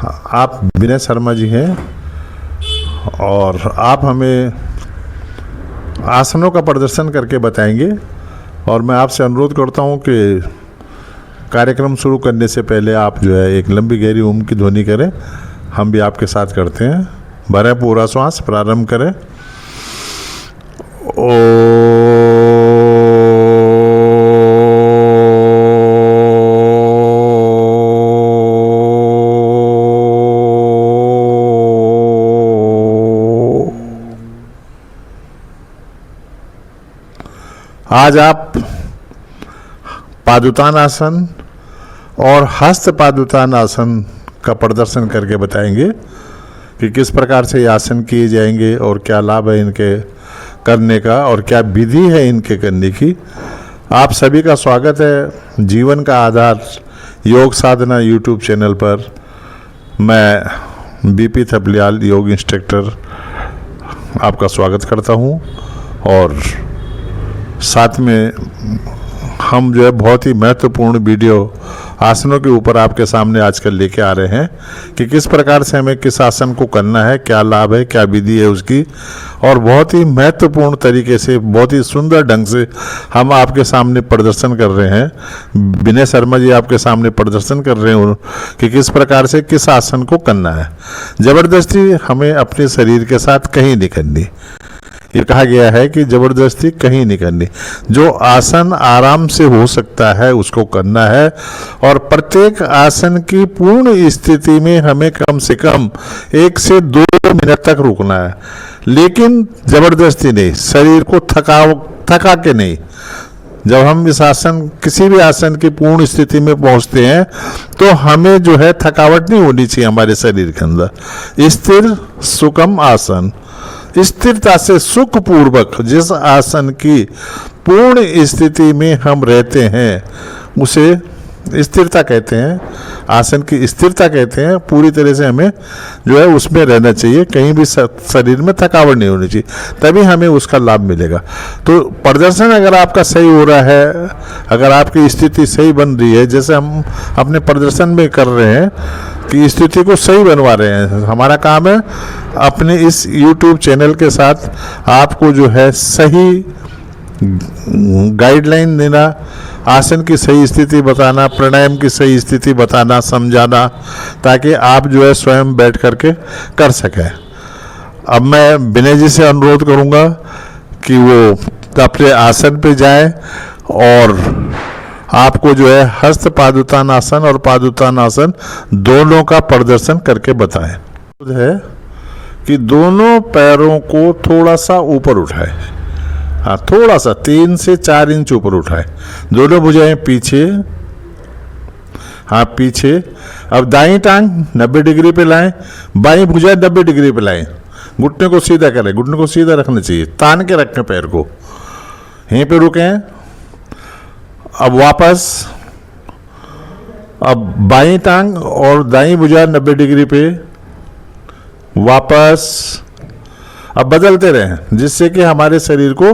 आप विनय शर्मा जी हैं और आप हमें आसनों का प्रदर्शन करके बताएंगे। और मैं आपसे अनुरोध करता हूं कि कार्यक्रम शुरू करने से पहले आप जो है एक लंबी गहरी ओम की ध्वनि करें। हम भी आपके साथ करते हैं। भरें पूरा श्वास, प्रारंभ करें। आज आप पादुतान आसन और हस्त पादुतान आसन का प्रदर्शन करके बताएंगे कि किस प्रकार से ये आसन किए जाएंगे और क्या लाभ है इनके करने का और क्या विधि है इनके करने की। आप सभी का स्वागत है जीवन का आधार योग साधना यूट्यूब चैनल पर। मैं बीपी थपलियाल योग इंस्ट्रक्टर आपका स्वागत करता हूं और साथ में हम जो है बहुत ही महत्वपूर्ण वीडियो आसनों के ऊपर आपके सामने आजकल लेके आ रहे हैं कि किस प्रकार से हमें किस आसन को करना है, क्या लाभ है, क्या विधि है उसकी। और बहुत ही महत्वपूर्ण तरीके से, बहुत ही सुंदर ढंग से हम आपके सामने प्रदर्शन कर रहे हैं। विनय शर्मा जी आपके सामने प्रदर्शन कर रहे हैं कि किस प्रकार से किस आसन को करना है। ज़बरदस्ती हमें अपने शरीर के साथ कहीं नहीं करनी। ये कहा गया है कि जबरदस्ती कहीं नहीं करनी। जो आसन आराम से हो सकता है उसको करना है और प्रत्येक आसन की पूर्ण स्थिति में हमें कम से कम 1 से 2 मिनट तक रुकना है, लेकिन जबरदस्ती नहीं, शरीर को थका के नहीं। जब हम इस आसन, किसी भी आसन की पूर्ण स्थिति में पहुंचते हैं तो हमें जो है थकावट नहीं होनी चाहिए हमारे शरीर के अंदर। स्थिर सुकम आसन, स्थिरता से सुखपूर्वक जिस आसन की पूर्ण स्थिति में हम रहते हैं उसे स्थिरता कहते हैं। आसन की स्थिरता कहते हैं। पूरी तरह से हमें जो है उसमें रहना चाहिए, कहीं भी शरीर में थकावट नहीं होनी चाहिए, तभी हमें उसका लाभ मिलेगा। तो प्रदर्शन अगर आपका सही हो रहा है, अगर आपकी स्थिति सही बन रही है, जैसे हम अपने प्रदर्शन में कर रहे हैं कि स्थिति को सही बनवा रहे हैं, हमारा काम है अपने इस YouTube चैनल के साथ आपको जो है सही गाइडलाइन देना, आसन की सही स्थिति बताना, प्राणायाम की सही स्थिति बताना, समझाना, ताकि आप जो है स्वयं बैठ करके कर सकें। अब मैं विनय जी से अनुरोध करूंगा कि वो अपने आसन पे जाएं और आपको जो है हस्त पादुतान आसन और पादुतान आसन दोनों का प्रदर्शन करके बताएं। है कि दोनों पैरों को थोड़ा सा ऊपर उठाएं। हाँ, थोड़ा सा 3 से 4 इंच ऊपर उठाएं। दोनों भुजाएं पीछे, हाँ पीछे। अब दाईं टांग 90 डिग्री पे लाएं, बाईं भुजा 90 डिग्री पे लाएं। घुटने को सीधा करें, घुटने को सीधा रखना चाहिए, तान के रखें पैर को, यहीं पे रुकें। अब वापस, अब बाईं टांग और दाईं भुजा 90 डिग्री पे, वापस। अब बदलते रहें जिससे कि हमारे शरीर को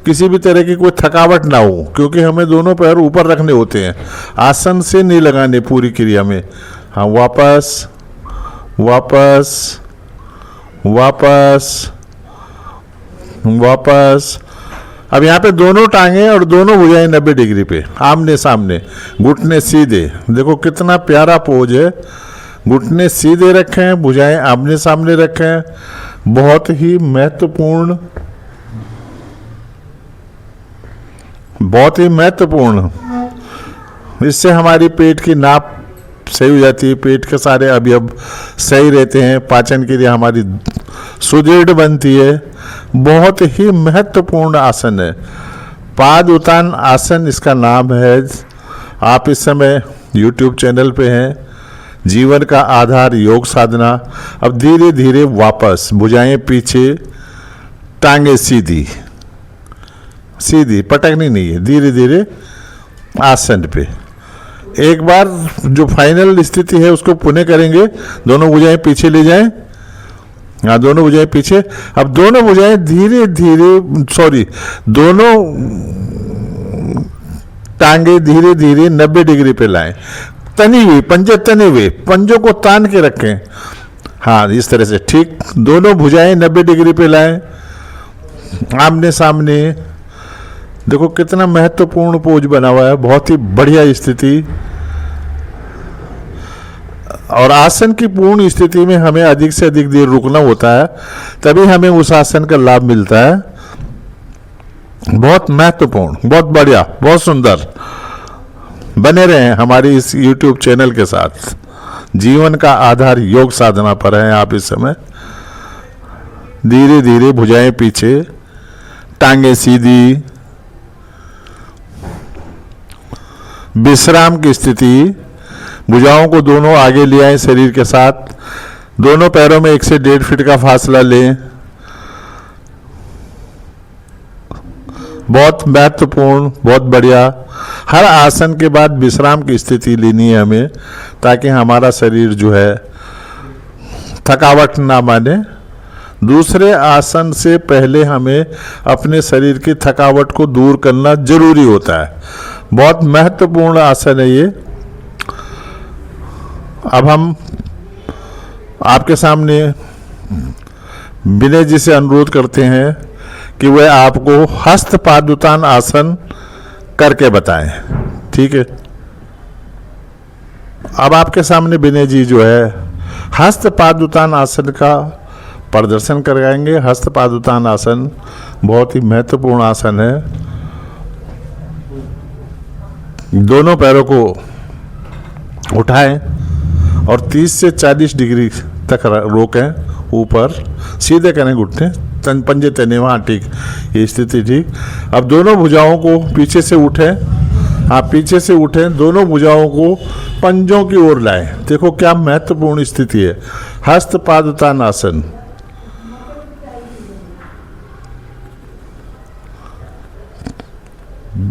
किसी भी तरह की कोई थकावट ना हो, क्योंकि हमें दोनों पैर ऊपर रखने होते हैं, आसन से नहीं लगाने पूरी क्रिया में। हाँ, वापस वापस वापस वापस। अब यहाँ पे दोनों टांगे और दोनों भुजाएं 90 डिग्री पे, आमने सामने, घुटने सीधे। देखो कितना प्यारा पोज है। घुटने सीधे रखें, भुजाएं आमने सामने रखें। बहुत ही महत्वपूर्ण, बहुत ही महत्वपूर्ण। इससे हमारी पेट की नाप सही हो जाती है, पेट के सारे अवयव सही रहते हैं, पाचन क्रिया हमारी सुदृढ़ बनती है। बहुत ही महत्वपूर्ण आसन है पादुतान आसन, इसका नाम है। आप इस समय YouTube चैनल पे हैं, जीवन का आधार योग साधना। अब धीरे धीरे वापस, भुजाएं पीछे, टांगे सीधी सीधी, पटकनी नहीं है, धीरे धीरे आसन पे। एक बार जो फाइनल स्थिति है उसको पुनः करेंगे। दोनों भुजाएं पीछे ले जाएं, हाँ दोनों भुजाएं पीछे। अब दोनों भुजाएं धीरे धीरे, दोनों टांगे धीरे धीरे 90 डिग्री पे लाएं। तनी हुई, पंजे तने हुए, पंजों को तान के रखें। हाँ, इस तरह से ठीक। दोनों भुजाएं 90 डिग्री पे लाएं, आमने सामने। देखो कितना महत्वपूर्ण पोज बना हुआ है, बहुत ही बढ़िया स्थिति। और आसन की पूर्ण स्थिति में हमें अधिक से अधिक देर रुकना होता है, तभी हमें उस आसन का लाभ मिलता है। बहुत महत्वपूर्ण, बहुत बढ़िया, बहुत सुंदर। बने रहें हमारी इस YouTube चैनल के साथ। जीवन का आधार योग साधना पर हैं आप इस समय। धीरे धीरे भुजाएं पीछे, टांगे सीधी, विश्राम की स्थिति। भुजाओं को दोनों आगे ले आए शरीर के साथ। दोनों पैरों में 1 से 1.5 फीट का फासला लें। बहुत महत्वपूर्ण, बहुत बढ़िया। हर आसन के बाद विश्राम की स्थिति लेनी है हमें, ताकि हमारा शरीर जो है थकावट ना माने। दूसरे आसन से पहले हमें अपने शरीर की थकावट को दूर करना जरूरी होता है। बहुत महत्वपूर्ण आसन है ये। अब हम आपके सामने विनय जी से अनुरोध करते हैं कि वह आपको हस्त पादुतान आसन करके बताएं। ठीक है। अब आपके सामने विनय जी जो है हस्त पादुतान आसन का प्रदर्शन कराएंगे। हस्त पादुतान आसन बहुत ही महत्वपूर्ण आसन है। दोनों पैरों को उठाएं और 30 से 40 डिग्री तक रोकें। ऊपर सीधे करें घुटने, पंजे तने वहाँ, ठीक, ये स्थिति ठीक। अब दोनों भुजाओं को पीछे से उठें। आप पीछे से उठें, दोनों भुजाओं को पंजों की ओर लाएं। देखो क्या महत्वपूर्ण स्थिति है। हस्त पादुतान आसन।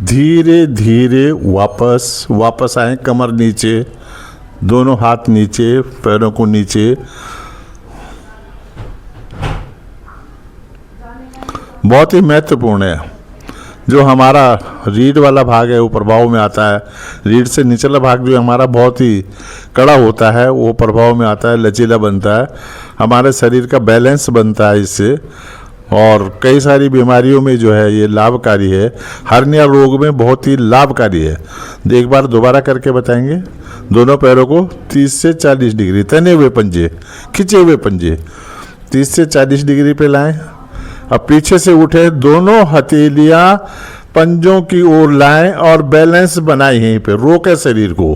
धीरे धीरे वापस आए। कमर नीचे, दोनों हाथ नीचे, पैरों को नीचे। बहुत ही महत्वपूर्ण है। जो हमारा रीढ़ वाला भाग है वो प्रभाव में आता है। रीढ़ से निचला भाग जो हमारा बहुत ही कड़ा होता है वो प्रभाव में आता है, लचीला बनता है। हमारे शरीर का बैलेंस बनता है इससे, और कई सारी बीमारियों में जो है ये लाभकारी है। हर्निया रोग में बहुत ही लाभकारी है। एक बार दोबारा करके बताएंगे। दोनों पैरों को 30 से 40 डिग्री, तने हुए पंजे, खिंचे हुए पंजे 30 से 40 डिग्री पे लाएं। अब पीछे से उठे, दोनों हथेलियां पंजों की ओर लाएं और बैलेंस बनाएं। यहीं पे रोके शरीर को।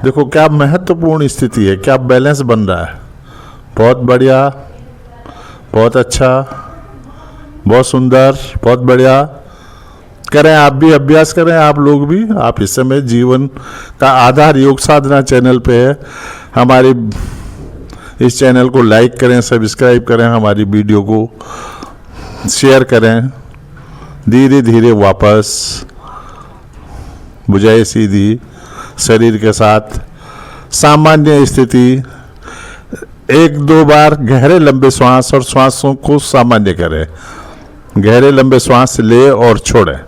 देखो क्या महत्वपूर्ण स्थिति है, क्या बैलेंस बन रहा है। बहुत बढ़िया, बहुत अच्छा, बहुत सुंदर, बहुत बढ़िया। करें, आप भी अभ्यास करें, आप लोग भी। आप इस समय जीवन का आधार योग साधना चैनल पे है। हमारे इस चैनल को लाइक करें, सब्सक्राइब करें, हमारी वीडियो को शेयर करें। धीरे धीरे वापस, भुजाएं सीधी, शरीर के साथ सामान्य स्थिति। 1-2 बार गहरे लंबे श्वास और श्वासों को सामान्य करें। गहरे लंबे श्वास ले और छोड़ें।